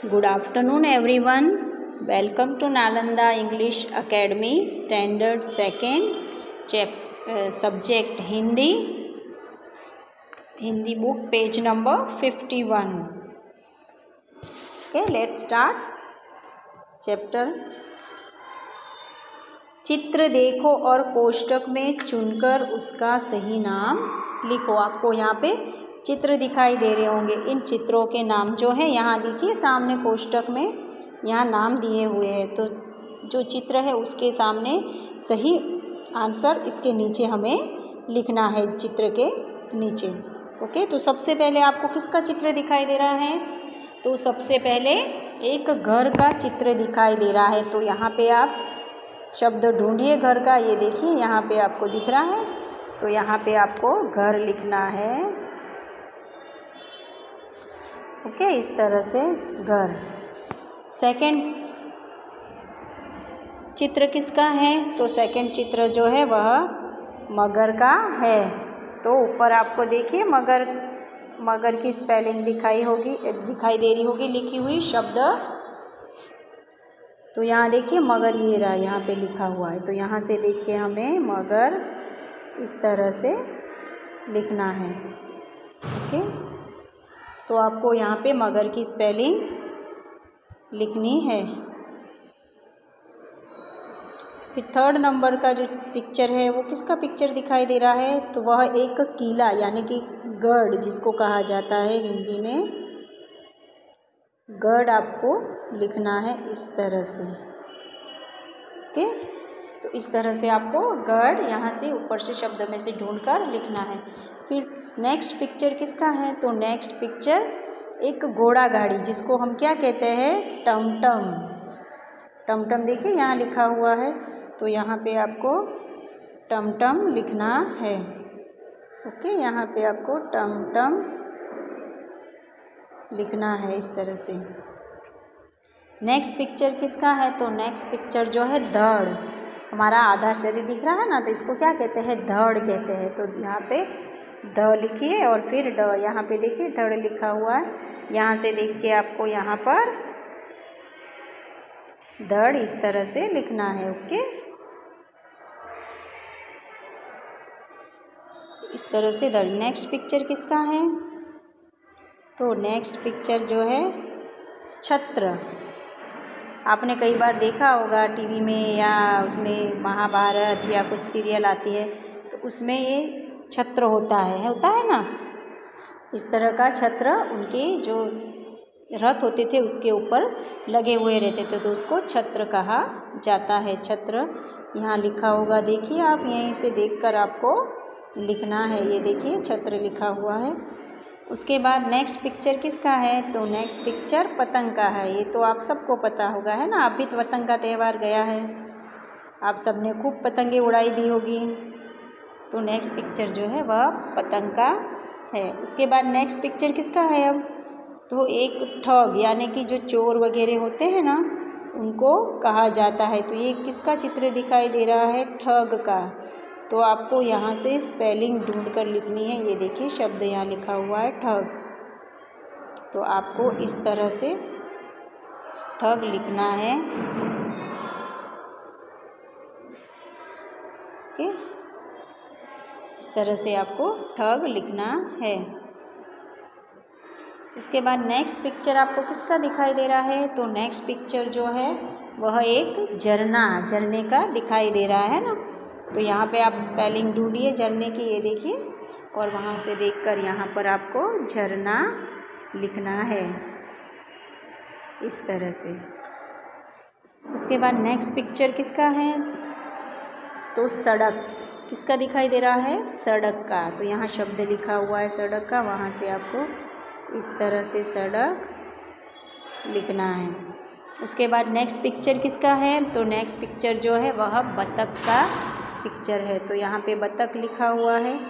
Good afternoon everyone. Welcome to Nalanda English Academy Standard 2nd subject Hindi book page number 51. Okay, let's start chapter. चित्र देखो और कोष्टक में चुनकर उसका सही नाम लिखो। आपको यहाँ पे चित्र दिखाई दे रहे होंगे। इन चित्रों के नाम जो है यहाँ देखिए सामने कोष्टक में यहाँ नाम दिए हुए हैं। तो जो चित्र है उसके सामने सही आंसर इसके नीचे हमें लिखना है, चित्र के नीचे। ओके, तो सबसे पहले आपको किसका चित्र दिखाई दे रहा है? तो सबसे पहले एक घर का चित्र दिखाई दे रहा है। तो यहाँ पे आप शब्द ढूंढिए घर का। ये देखिए यहाँ पे आपको दिख रहा है। तो यहाँ पे आपको घर लिखना है। ओके, इस तरह से घर। सेकंड चित्र किसका है? तो सेकंड चित्र जो है वह मगर का है। तो ऊपर आपको देखिए मगर की स्पेलिंग दिखाई दे रही होगी लिखी हुई शब्द। तो यहाँ देखिए मगर ये रहा, यहाँ पे लिखा हुआ है। तो यहाँ से देख के हमें मगर इस तरह से लिखना है। ओके, तो आपको यहाँ पे मगर की स्पेलिंग लिखनी है। फिर थर्ड नंबर का जो पिक्चर है वो किसका पिक्चर दिखाई दे रहा है? तो वह एक किला यानी कि गढ़ जिसको कहा जाता है हिंदी में, गढ़ आपको लिखना है इस तरह से। ओके, तो इस तरह से आपको गढ़ यहाँ से ऊपर से शब्द में से ढूंढकर लिखना है। फिर नेक्स्ट पिक्चर किसका है? तो नेक्स्ट पिक्चर एक घोड़ा गाड़ी जिसको हम क्या कहते हैं? टमटम। टमटम देखिए यहाँ लिखा हुआ है। तो यहाँ पे आपको टमटम लिखना है। ओके, यहाँ पे आपको टमटम लिखना है इस तरह से। नेक्स्ट पिक्चर किसका है? तो नेक्स्ट पिक्चर जो है धड़। हमारा आधा शरीर दिख रहा है ना, तो इसको क्या कहते हैं? धड़ कहते हैं। तो यहाँ पे ध लिखिए और फिर ड। यहाँ पे देखिए धड़ लिखा हुआ है। यहाँ से देख के आपको यहाँ पर धड़ इस तरह से लिखना है। ओके, तो इस तरह से धड़। नेक्स्ट पिक्चर किसका है? तो नेक्स्ट पिक्चर जो है छत्र। आपने कई बार देखा होगा टीवी में या उसमें महाभारत या कुछ सीरियल आती है तो उसमें ये छत्र होता है ना, इस तरह का छत्र उनके जो रथ होते थे उसके ऊपर लगे हुए रहते थे, तो उसको छत्र कहा जाता है। छत्र यहाँ लिखा होगा, देखिए आप यहीं से देखकर आपको लिखना है। ये देखिए छत्र लिखा हुआ है। उसके बाद नेक्स्ट पिक्चर किसका है? तो नेक्स्ट पिक्चर पतंग का है। ये तो आप सबको पता होगा, है ना। अभी तो पतंग का त्यौहार गया है, आप सबने खूब पतंगे उड़ाई भी होगी। तो नेक्स्ट पिक्चर जो है वह पतंग का है। उसके बाद नेक्स्ट पिक्चर किसका है अब? तो एक ठग यानी कि जो चोर वगैरह होते हैं ना उनको कहा जाता है। तो ये किसका चित्र दिखाई दे रहा है? ठग का। तो आपको यहाँ से स्पेलिंग ढूंढ कर लिखनी है। ये देखिए शब्द यहाँ लिखा हुआ है ठग। तो आपको इस तरह से ठग लिखना है। ओके, इस तरह से आपको ठग लिखना है। उसके बाद नेक्स्ट पिक्चर आपको किसका दिखाई दे रहा है? तो नेक्स्ट पिक्चर जो है वह एक झरने का दिखाई दे रहा है ना। तो यहाँ पे आप स्पेलिंग ढूंढिए झरने की। ये देखिए और वहाँ से देखकर यहाँ पर आपको झरना लिखना है इस तरह से। उसके बाद नेक्स्ट पिक्चर किसका है? तो सड़क। किसका दिखाई दे रहा है? सड़क का। तो यहाँ शब्द लिखा हुआ है सड़क का, वहाँ से आपको इस तरह से सड़क लिखना है। उसके बाद नेक्स्ट पिक्चर किसका है? तो नेक्स्ट पिक्चर जो है वह बतख का पिक्चर है। तो यहाँ पे बतख लिखा हुआ है,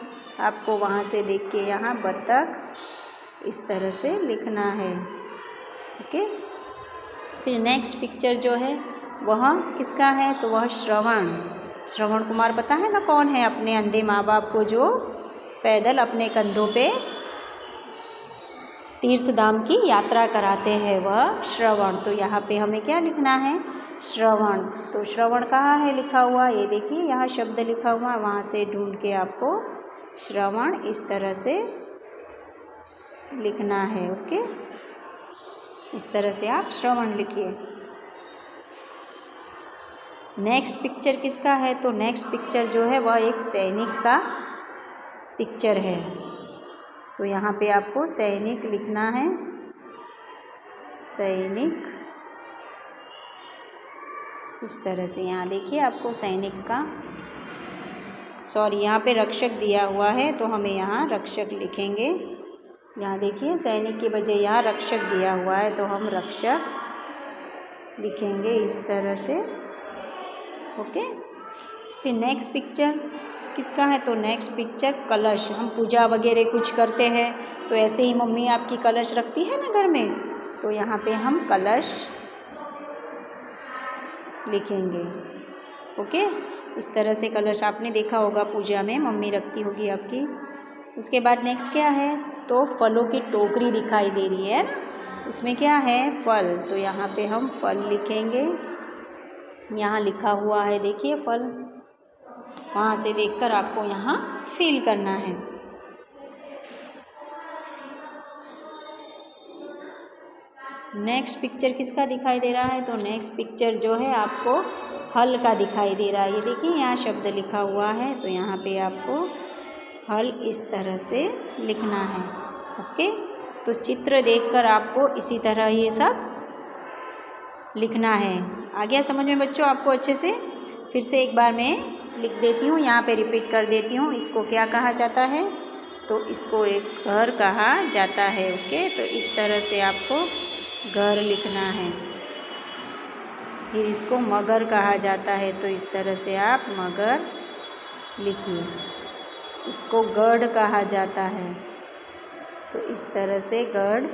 आपको वहाँ से देख के यहाँ बतख इस तरह से लिखना है। ओके, फिर नेक्स्ट पिक्चर जो है वह किसका है? तो वह श्रवण कुमार पता है ना कौन है? अपने अंधे माँ बाप को जो पैदल अपने कंधों पे तीर्थ धाम की यात्रा कराते हैं वह श्रवण। तो यहाँ पे हमें क्या लिखना है? श्रवण। तो श्रवण कहाँ है लिखा हुआ? ये देखिए यहाँ शब्द लिखा हुआ, वहाँ से ढूंढ के आपको श्रवण इस तरह से लिखना है। ओके, इस तरह से आप श्रवण लिखिए। नेक्स्ट पिक्चर किसका है? तो नेक्स्ट पिक्चर जो है वह एक सैनिक का पिक्चर है। तो यहाँ पे आपको सैनिक लिखना है, सैनिक इस तरह से। यहाँ देखिए आपको सैनिक का, सॉरी यहाँ पे रक्षक दिया हुआ है तो हमें यहाँ रक्षक लिखेंगे। यहाँ देखिए सैनिक की बजाय यहाँ रक्षक दिया हुआ है तो हम रक्षक लिखेंगे इस तरह से। ओके, फिर नेक्स्ट पिक्चर किसका है? तो नेक्स्ट पिक्चर कलश। हम पूजा वगैरह कुछ करते हैं तो ऐसे ही मम्मी आपकी कलश रखती है ना घर में, तो यहाँ पे हम कलश लिखेंगे। ओके, इस तरह से कलश आपने देखा होगा पूजा में मम्मी रखती होगी आपकी। उसके बाद नेक्स्ट क्या है? तो फलों की टोकरी दिखाई दे रही है ना, उसमें क्या है? फल। तो यहाँ पे हम फल लिखेंगे। यहाँ लिखा हुआ है देखिए फल, वहाँ से देखकर आपको यहाँ फिल करना है। नेक्स्ट पिक्चर किसका दिखाई दे रहा है? तो नेक्स्ट पिक्चर जो है आपको हल का दिखाई दे रहा है। ये देखिए यहाँ शब्द लिखा हुआ है तो यहाँ पे आपको हल इस तरह से लिखना है। ओके, तो चित्र देखकर आपको इसी तरह ये सब लिखना है। आ गया समझ में बच्चों आपको अच्छे से? फिर से एक बार मैं लिख देती हूँ, यहाँ पे रिपीट कर देती हूँ। इसको क्या कहा जाता है? तो इसको एक घर कहा जाता है। ओके, तो इस तरह से आपको घर लिखना है। फिर इसको मगर कहा जाता है तो इस तरह से आप मगर लिखिए। इसको गढ़ कहा जाता है तो इस तरह से गढ़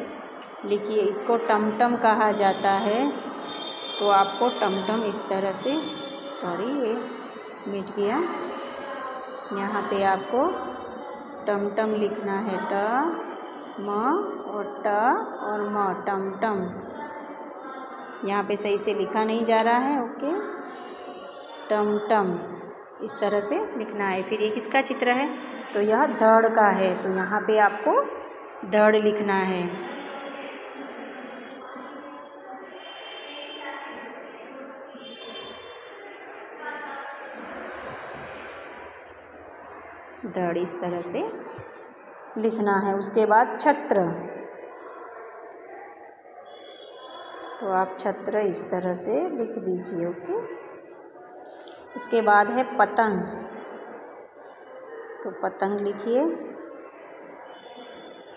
लिखिए। इसको टमटम कहा जाता है तो आपको टमटम इस तरह से, सॉरी ये मिट गया, यहाँ पे आपको टमटम लिखना है। ट म और ट और म, टमटम। यहाँ पे सही से लिखा नहीं जा रहा है। ओके, टमटम इस तरह से लिखना है। फिर ये किसका चित्र है? तो यह धड़ का है तो यहाँ पे आपको धड़ लिखना है। धड़ इस तरह से लिखना है। उसके बाद छत्र, तो आप छत्र इस तरह से लिख दीजिए। ओके, उसके बाद है पतंग, तो पतंग लिखिए।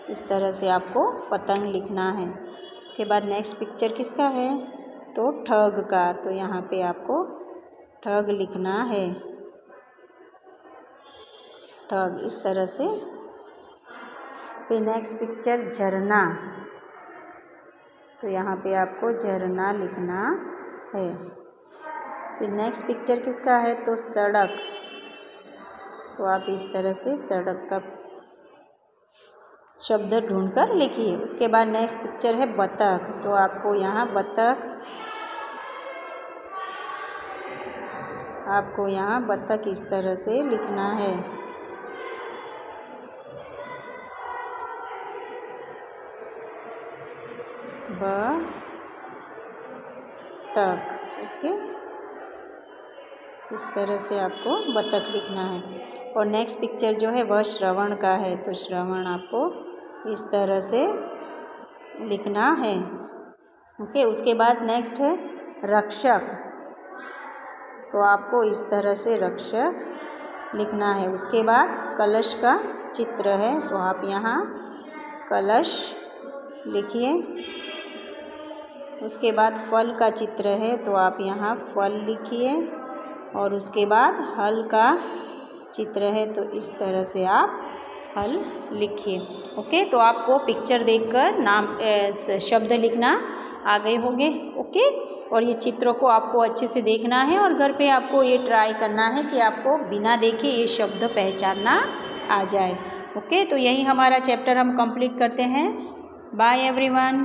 इस तरह से आपको पतंग लिखना है। उसके बाद नेक्स्ट पिक्चर किसका है? तो ठग का, तो यहाँ पे आपको ठग लिखना है। ठग इस तरह से। फिर नेक्स्ट पिक्चर झरना, तो यहाँ पे आपको झरना लिखना है। फिर नेक्स्ट पिक्चर किसका है? तो सड़क, तो आप इस तरह से सड़क का शब्द ढूंढकर लिखिए। उसके बाद नेक्स्ट पिक्चर है बतख, तो आपको यहाँ बतख इस तरह से लिखना है। बतख। ओके, इस तरह से आपको बतख लिखना है। और नेक्स्ट पिक्चर जो है वह श्रवण का है, तो श्रवण आपको इस तरह से लिखना है। ओके, उसके बाद नेक्स्ट है रक्षक, तो आपको इस तरह से रक्षक लिखना है। उसके बाद कलश का चित्र है तो आप यहाँ कलश लिखिए। उसके बाद फल का चित्र है तो आप यहाँ फल लिखिए। और उसके बाद हल का चित्र है तो इस तरह से आप हल लिखिए। ओके, तो आपको पिक्चर देखकर नाम शब्द लिखना आ गए होंगे। ओके, और ये चित्रों को आपको अच्छे से देखना है और घर पे आपको ये ट्राई करना है कि आपको बिना देखे ये शब्द पहचानना आ जाए। ओके, तो यही हमारा चैप्टर हम कंप्लीट करते हैं। Bye everyone.